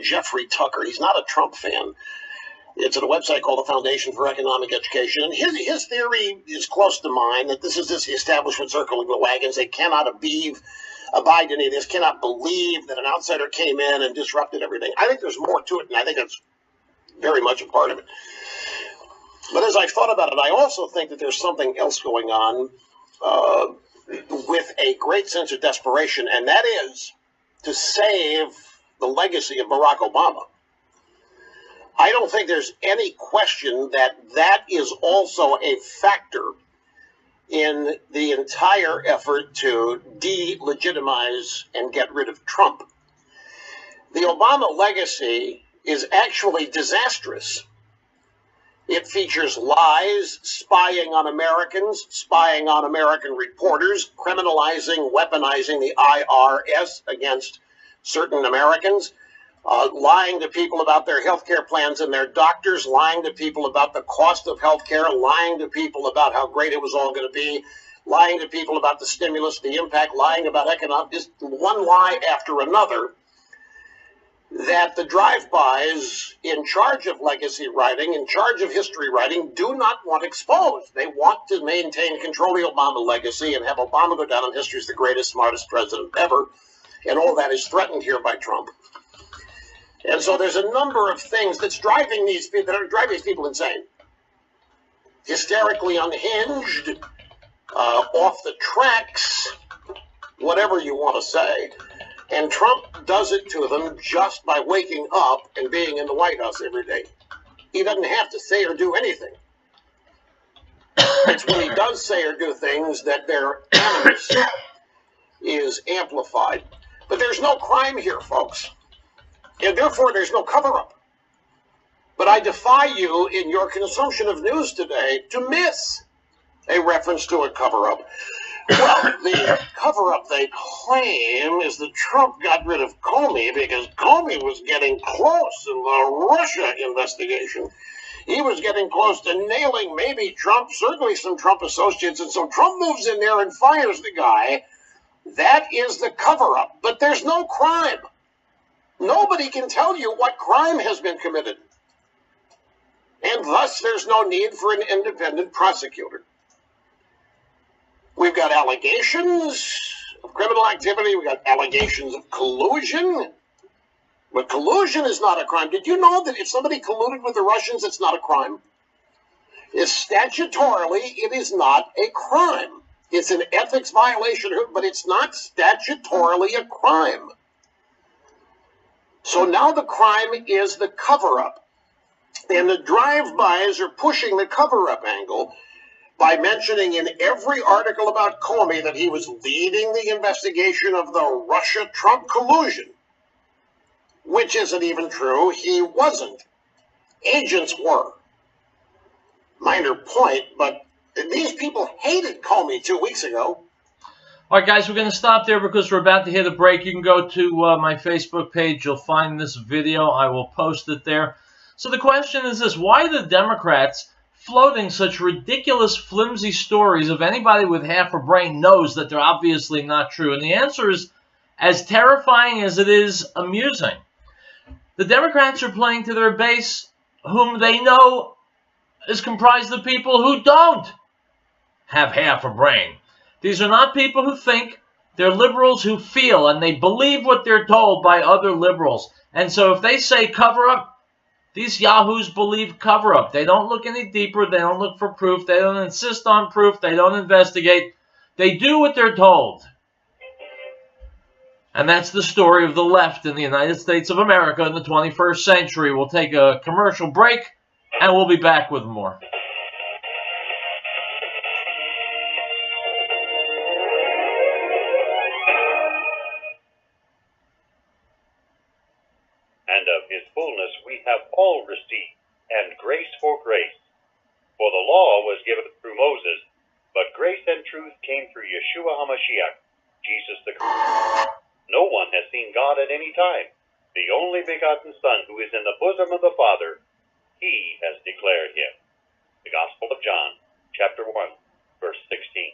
Jeffrey Tucker. He's not a Trump fan. It's at a website called the Foundation for Economic Education. And his theory is close to mine, that this is this establishment circling the wagons. They cannot abide any of this, cannot believe that an outsider came in and disrupted everything. I think there's more to it, and I think that's very much a part of it. But as I thought about it, I also think that there's something else going on with a great sense of desperation, and that is to save the legacy of Barack Obama. I don't think there's any question that that is also a factor in the entire effort to delegitimize and get rid of Trump. The Obama legacy is actually disastrous. It features lies, spying on Americans, spying on American reporters, criminalizing, weaponizing the IRS against certain Americans, lying to people about their health care plans and their doctors, lying to people about the cost of health care, lying to people about how great it was all going to be, lying to people about the stimulus, the impact, lying about economics, one lie after another, that the drive-bys in charge of legacy writing, in charge of history writing, do not want exposed. They want to maintain control of the Obama legacy and have Obama go down in history as the greatest, smartest president ever, and all that is threatened here by Trump. And so there's a number of things that's driving these people insane. Hysterically unhinged, off the tracks, whatever you want to say. And Trump does it to them just by waking up and being in the White House every day. He doesn't have to say or do anything. It's when he does say or do things that their animus is amplified. But there's no crime here, folks. And therefore, there's no cover-up. But I defy you in your consumption of news today to miss a reference to a cover-up. Well, the cover-up they claim is that Trump got rid of Comey because Comey was getting close in the Russia investigation. He was getting close to nailing maybe Trump, certainly some Trump associates, and so Trump moves in there and fires the guy. That is the cover-up, but there's no crime. Nobody can tell you what crime has been committed. And thus, there's no need for an independent prosecutor. We've got allegations of criminal activity. We've got allegations of collusion. But collusion is not a crime. Did you know that if somebody colluded with the Russians, it's not a crime? It's statutorily, it is not a crime. It's an ethics violation, but it's not statutorily a crime. So now the crime is the cover-up. And the drive-bys are pushing the cover-up angle by mentioning in every article about Comey that he was leading the investigation of the Russia-Trump collusion, which isn't even true. He wasn't. Agents were. Minor point, but these people hated Comey 2 weeks ago. All right, guys, we're going to stop there because we're about to hit a break. You can go to my Facebook page. You'll find this video. I will post it there. So the question is this: why are the Democrats floating such ridiculous, flimsy stories if anybody with half a brain knows that they're obviously not true? And the answer is as terrifying as it is amusing. The Democrats are playing to their base, whom they know is comprised of people who don't have half a brain. These are not people who think. They're liberals who feel, and they believe what they're told by other liberals. And so if they say cover up, these yahoos believe cover up. They don't look any deeper. They don't look for proof. They don't insist on proof. They don't investigate. They do what they're told. And that's the story of the left in the United States of America in the 21st century. We'll take a commercial break, and we'll be back with more. And of his fullness we have all received, and grace for grace. For the law was given through Moses, but grace and truth came through Yeshua HaMashiach, Jesus the Christ. No one has seen God at any time. The only begotten Son, who is in the bosom of the Father, he has declared him. The Gospel of John, chapter 1, verse 16.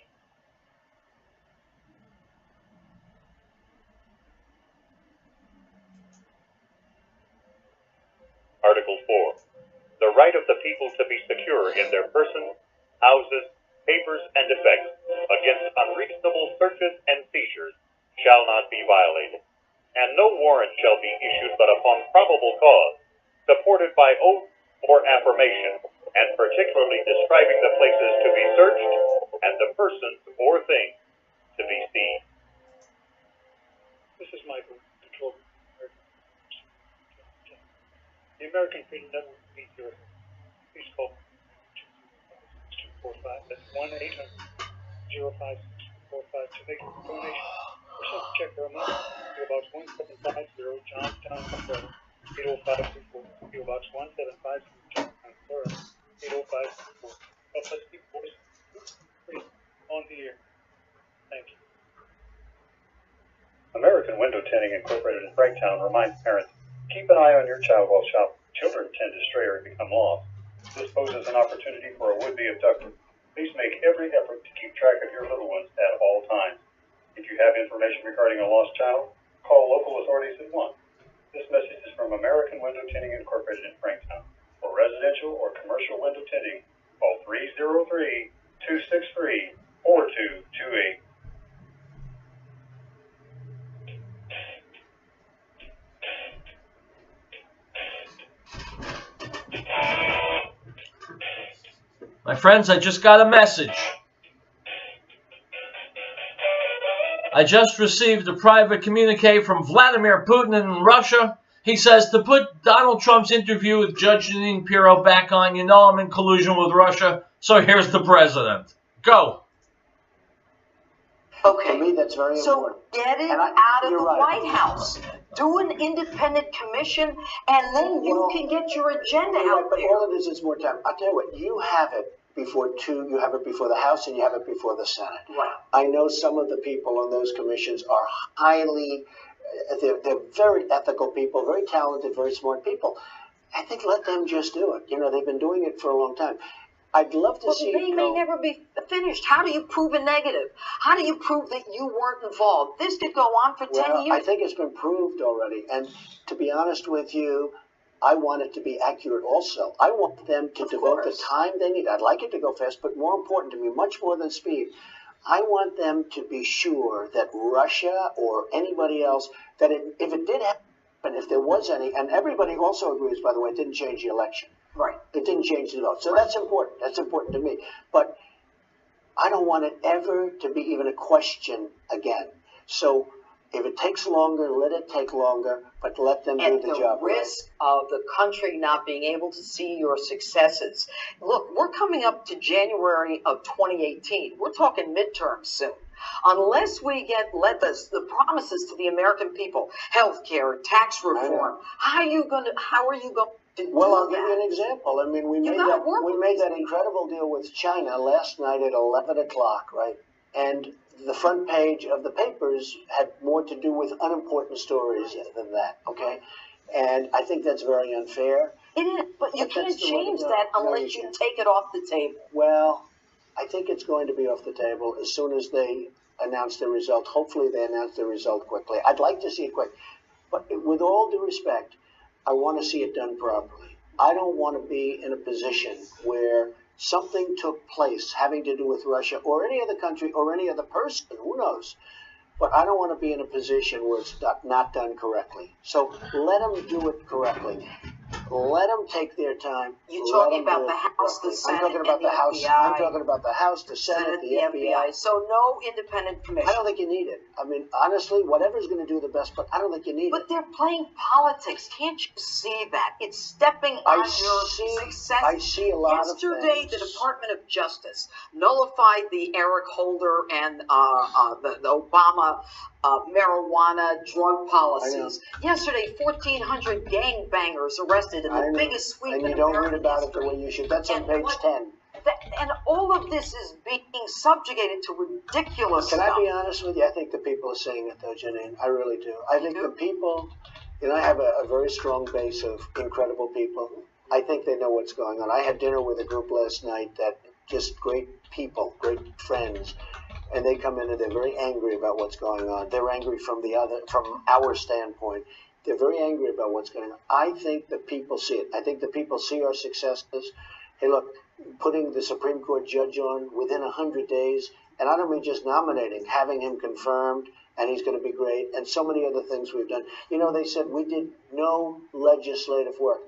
Article 4. The right of the people to be secure in their person, houses, papers, and effects against unreasonable searches and seizures shall not be violated, and no warrant shall be issued but upon probable cause, supported by oath or affirmation, and particularly describing the places to be searched and the persons or things to be seized. This is Michael, Control Room. The American Freedom Network needs your help. Please call 245. That's 1-800-05-645 to make a donation. Or send a check or a money. PO Box 1750, Johnstown, Florida, 80524. PO Box 1750, Johnstown, Florida, 80524. Help us keep voice free on the air. Thank you. American Window Tinting Incorporated in Franktown reminds parents, keep an eye on your child while shopping. Children tend to stray or become lost. This poses an opportunity for a would-be abductor. Please make every effort to keep track of your little ones at all times. If you have information regarding a lost child, call local authorities at once. This message is from American Window Tinting Incorporated in Franktown. For residential or commercial window tinting, call 303-263-4228. My friends, I just got a message. I just received a private communique from Vladimir Putin in Russia. He says to put Donald Trump's interview with Judge Jeanine Pirro back on, you know I'm in collusion with Russia, so here's the president. Go. Okay, For me, that's very so important. get it And out of you're the right. White House. Do an independent commission, and then you Well, can get your agenda You're right, out but there. all it is more time. I'll tell you what, you have it before you have it before the House and you have it before the Senate. Right. I know some of the people on those commissions are highly, they're very ethical people, very talented, very smart people. I think let them just do it. You know, they've been doing it for a long time. I'd love to see they may never be finished. How do you prove a negative? How do you prove that you weren't involved? This could go on for 10 years. I think it's been proved already. And to be honest with you, I want it to be accurate also. I want them to devote the time they need. I'd like it to go fast, but more important to me, much more than speed, I want them to be sure that Russia or anybody else, that if it did happen, if there was any, and everybody also agrees, by the way, it didn't change the election. Right. It didn't change the vote. So that's important. That's important to me. But I don't want it ever to be even a question again. So if it takes longer, let it take longer, but let them do the job. At the risk of the country not being able to see your successes. Look, we're coming up to January of 2018. We're talking midterms soon. Unless we let the promises to the American people, health care, tax reform, how are you going to Well, I'll give you an example. I mean, we made that incredible deal with China last night at 11 o'clock, right? And the front page of the papers had more to do with unimportant stories than that, okay? And I think that's very unfair. It is, but you can't change that unless you take it off the table. Well, I think it's going to be off the table as soon as they announce the result. Hopefully they announce the result quickly. I'd like to see it quick. But with all due respect, I want to see it done properly. I don't want to be in a position where something took place having to do with Russia or any other country or any other person, who knows. But I don't want to be in a position where it's not done correctly. So let them do it correctly. Let them take their time. You're talking about the House, the Senate, I'm talking about the House. I'm talking about the House, the Senate, the FBI. So no independent commission. I don't think you need it. I mean, honestly, whatever's going to do the best, but I don't think you need it. But they're playing politics. Can't you see that? It's stepping on your success. I see a lot of things. Yesterday, the Department of Justice nullified the Eric Holder and the Obama marijuana drug policies. Yesterday, 1,400 gangbangers arrested in the biggest sweep in American history. And you don't read about it the way you should. That's on page 10. And all of this is being subjugated to ridiculous stuff. Can I be honest with you? I think the people are saying it, though, Janine. I really do. I think the people, I have a very strong base of incredible people. I think they know what's going on. I had dinner with a group last night that just great people, great friends. And they come in and they're very angry about what's going on. They're angry from our standpoint. They're very angry about what's going on. I think the people see it. I think the people see our successes. Hey, look, putting the Supreme Court judge on within 100 days, and I don't mean just nominating, having him confirmed, and he's going to be great, and so many other things we've done. You know, they said we did no legislative work.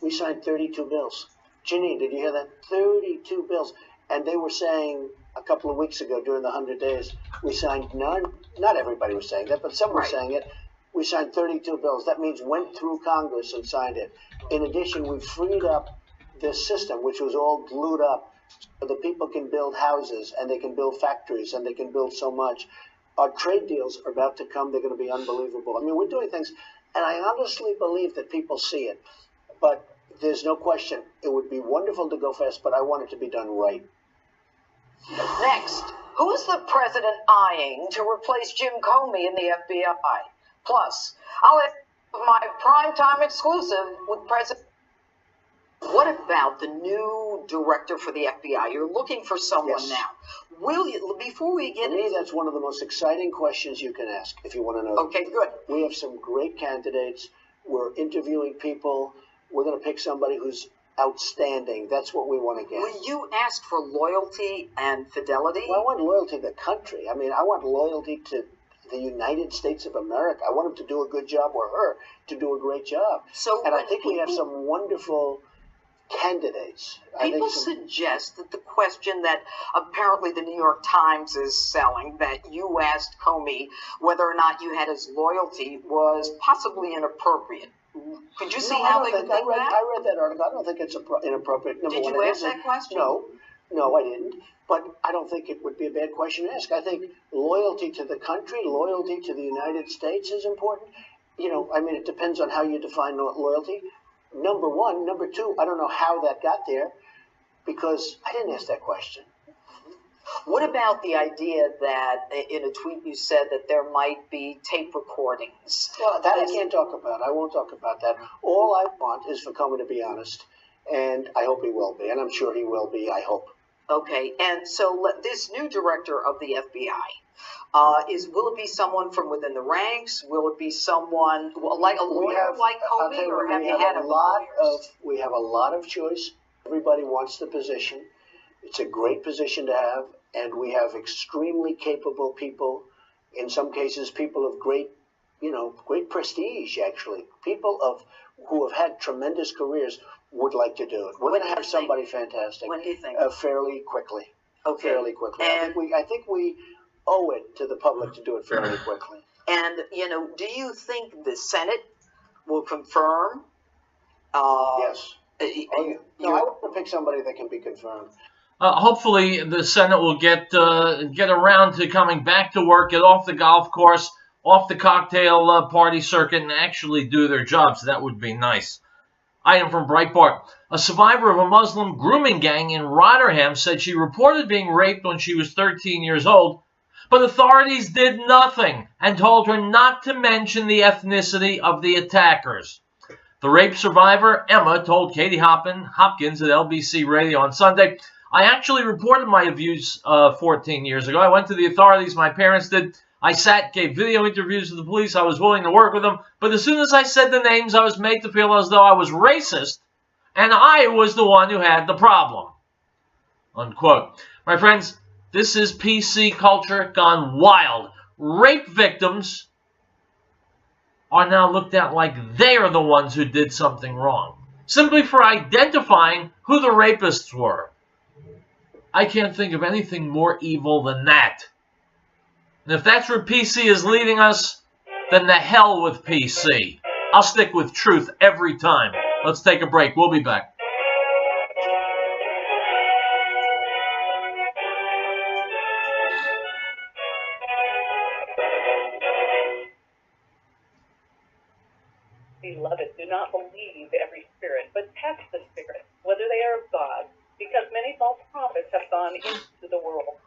We signed 32 bills. Janine, did you hear that? 32 bills. And they were saying a couple of weeks ago during the 100 days, we signed none. Not everybody was saying that, but some were saying it. We signed 32 bills. That means went through Congress and signed it. In addition, we freed up this system, which was all glued up, so the people can build houses and they can build factories and they can build so much. Our trade deals are about to come. They're going to be unbelievable. I mean, we're doing things, and I honestly believe that people see it. But there's no question. It would be wonderful to go fast, but I want it to be done right. Next, who is the president eyeing to replace Jim Comey in the FBI? Plus, I'll have my primetime exclusive with President. What about the new director for the FBI? You're looking for someone now. Will you, before we get into that's one of the most exciting questions you can ask if you want to know. Okay, good. We have some great candidates. We're interviewing people. We're going to pick somebody who's outstanding. That's what we want to get. Will you ask for loyalty and fidelity? Well, I want loyalty to the country. I mean, I want loyalty to the United States of America. I want him to do a good job, or her to do a great job. And I think we have some wonderful candidates. People suggest that the question that apparently the New York Times is selling, that you asked Comey whether or not you had his loyalty, was possibly inappropriate. Could you see how they would think that? I read that article. I don't think it's inappropriate. Did you ask that question? No, I didn't. But I don't think it would be a bad question to ask. I think loyalty to the country, loyalty to the United States is important. You know, I mean, it depends on how you define loyalty. Number one. Number two, I don't know how that got there, because I didn't ask that question. What about the idea that in a tweet you said that there might be tape recordings? Well, that I can't talk about. I won't talk about that. All I want is for Comey to be honest, and I hope he will be, and I'm sure he will be, I hope. Okay, and so this new director of the FBI, will it be someone from within the ranks? Will it be someone like a lawyer like Comey, or have you had we have a lot of choice. Everybody wants the position. It's a great position to have, and we have extremely capable people. In some cases, people of great prestige. Actually, people who have had tremendous careers would like to do it. We're going to have somebody fantastic. When do you think? Fairly quickly. Okay. Fairly quickly. And I think we owe it to the public to do it fairly quickly. And do you think the Senate will confirm? Yes. No, I want to pick somebody that can be confirmed. Hopefully, the Senate will get around to coming back to work, get off the golf course, off the cocktail party circuit, and actually do their jobs. That would be nice. Item from Breitbart. A survivor of a Muslim grooming gang in Rotterdam said she reported being raped when she was 13 years old, but authorities did nothing and told her not to mention the ethnicity of the attackers. The rape survivor, Emma, told Katie Hopkins at LBC Radio on Sunday, "I actually reported my abuse 14 years ago. I went to the authorities, my parents did. I sat, gave video interviews to the police. I was willing to work with them. But as soon as I said the names, I was made to feel as though I was racist and I was the one who had the problem." Unquote. My friends, this is PC culture gone wild. Rape victims are now looked at like they are the ones who did something wrong, simply for identifying who the rapists were. I can't think of anything more evil than that. And if that's where PC is leading us, then the hell with PC. I'll stick with truth every time. Let's take a break. We'll be back. Beloved, do not believe every spirit, but test the spirits, whether they are of God, because many false prophets have gone into the world.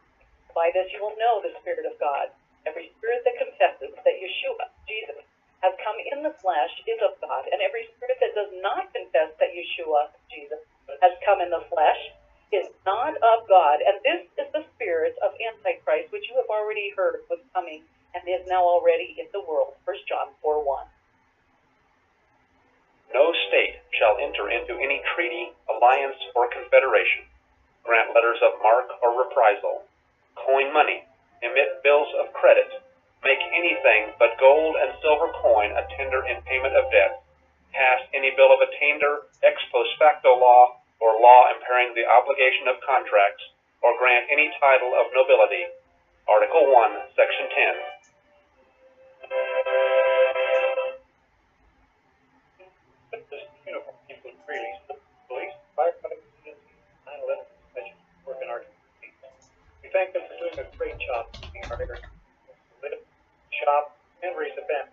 By this you will know the Spirit of God. Every spirit that confesses that Yeshua, Jesus, has come in the flesh is of God, and every spirit that does not confess that Yeshua, Jesus, has come in the flesh is not of God. And this is the spirit of Antichrist, which you have already heard was coming and is now already in the world. 1 John 4:1. No state shall enter into any treaty, alliance, or confederation, grant letters of marque or reprisal, coin money, emit bills of credit, make anything but gold and silver coin a tender in payment of debt, pass any bill of attainder, ex post facto law, or law impairing the obligation of contracts, or grant any title of nobility. Article 1, Section 10. Uniform people in Greeley, police, firefighters, 9/11 convention work in our community. We thank them for doing a great job keeping our neighbors live, shop, and raise a family.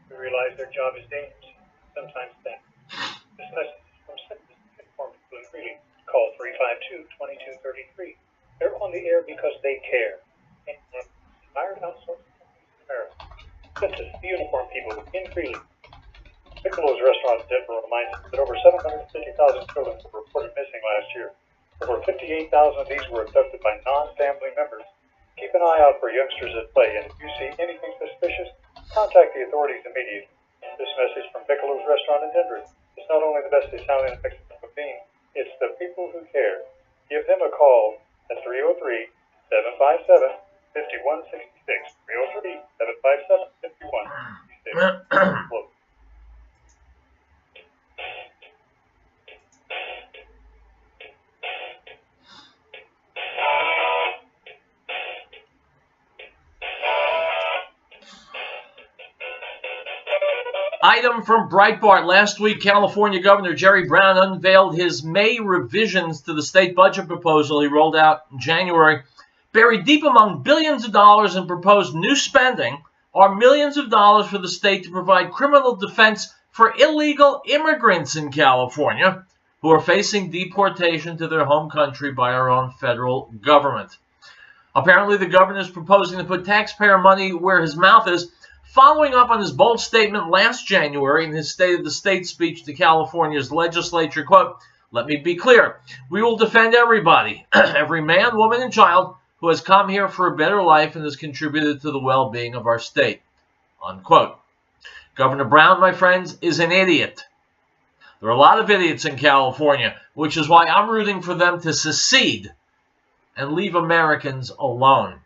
We realize their job is dangerous, sometimes dangerous. This message is from Citizens Uniform people in Greeley. Call 352-2233. They're on the air because they care. And inspired outsourcing companies in America. Citizens Uniform people in Greeley. Piccolo's restaurant in Denver reminds us that over 750,000 children were reported missing last year. Over 58,000 of these were abducted by non-family members. Keep an eye out for youngsters at play, and if you see anything suspicious, contact the authorities immediately. This message from Piccolo's restaurant in Denver is not only the best Italian and Mexican cuisine, it's the people who care. Give them a call at 303-757-5166. 303-757-5166. Item from Breitbart. Last week, California Governor Jerry Brown unveiled his May revisions to the state budget proposal he rolled out in January. Buried deep among billions of dollars in proposed new spending are millions of dollars for the state to provide criminal defense for illegal immigrants in California. who are facing deportation to their home country by our own federal government. Apparently, the governor is proposing to put taxpayer money where his mouth is, following up on his bold statement last January in his State of the State speech to California's legislature, quote, "Let me be clear. We will defend everybody, every man, woman, and child who has come here for a better life and has contributed to the well-being of our state," unquote. Governor Brown, my friends, is an idiot. There are a lot of idiots in California, which is why I'm rooting for them to secede and leave Americans alone.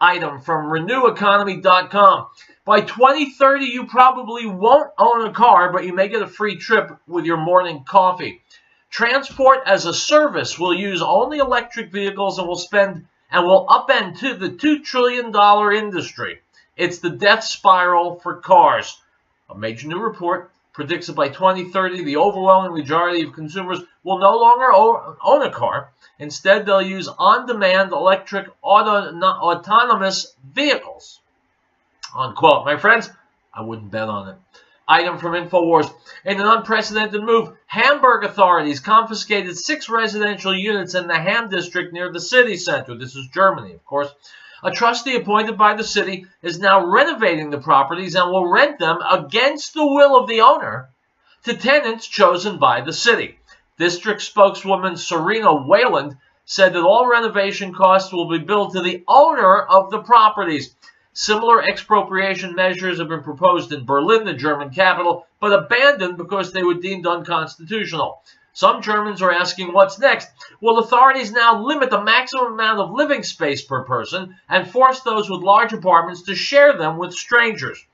Item from RenewEconomy.com. By 2030, you probably won't own a car, but you may get a free trip with your morning coffee. Transport as a service will use only electric vehicles and will upend to the $2 trillion industry. It's the death spiral for cars. A major new report predicts that by 2030, the overwhelming majority of consumers will no longer own a car. Instead, they'll use on-demand electric autonomous vehicles. Unquote. My friends, I wouldn't bet on it. Item from InfoWars. In an unprecedented move, Hamburg authorities confiscated 6 residential units in the Ham district near the city center. This is Germany, of course. A trustee appointed by the city is now renovating the properties and will rent them against the will of the owner to tenants chosen by the city. District spokeswoman Serena Wayland said that all renovation costs will be billed to the owner of the properties. Similar expropriation measures have been proposed in Berlin, the German capital, but abandoned because they were deemed unconstitutional. Some Germans are asking what's next. Will authorities now limit the maximum amount of living space per person and force those with large apartments to share them with strangers?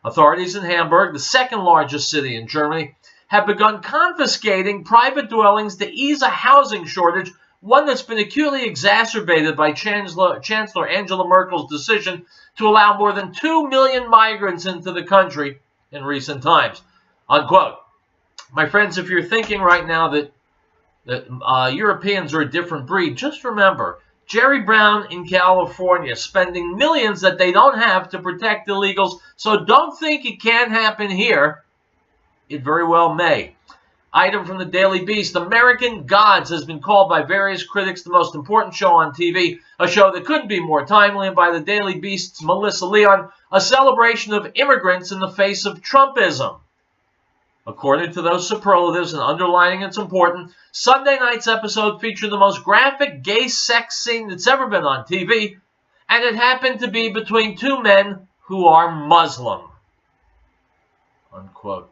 Authorities in Hamburg, the second largest city in Germany, have begun confiscating private dwellings to ease a housing shortage, one that's been acutely exacerbated by Chancellor Angela Merkel's decision to allow more than 2 million migrants into the country in recent times. Unquote. My friends, if you're thinking right now that Europeans are a different breed, just remember, Jerry Brown in California spending millions that they don't have to protect illegals, so don't think it can't happen here. It very well may. Item from the Daily Beast. American Gods has been called by various critics the most important show on TV, a show that couldn't be more timely, and by the Daily Beast's Melissa Leon, a celebration of immigrants in the face of Trumpism. According to those superlatives and underlining it's important, Sunday night's episode featured the most graphic gay sex scene that's ever been on TV, and it happened to be between 2 men who are Muslim. Unquote.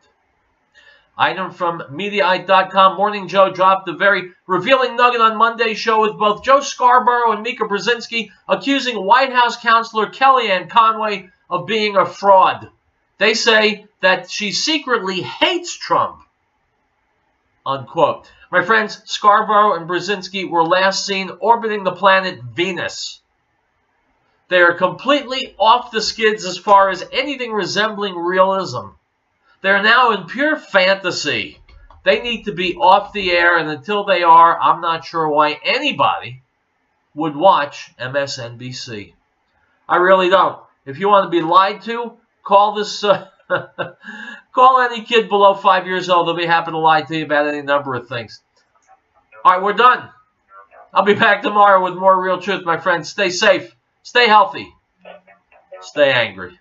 Item from Mediaite.com. Morning Joe dropped a very revealing nugget on Monday's show with both Joe Scarborough and Mika Brzezinski accusing White House counselor Kellyanne Conway of being a fraud. They say that she secretly hates Trump. Unquote. My friends, Scarborough and Brzezinski were last seen orbiting the planet Venus. They are completely off the skids as far as anything resembling realism. They're now in pure fantasy. They need to be off the air, and until they are, I'm not sure why anybody would watch MSNBC. I really don't. If you want to be lied to, call this, call any kid below 5 years old. They'll be happy to lie to you about any number of things. All right, we're done. I'll be back tomorrow with more Real Truth, my friends. Stay safe. Stay healthy. Stay angry.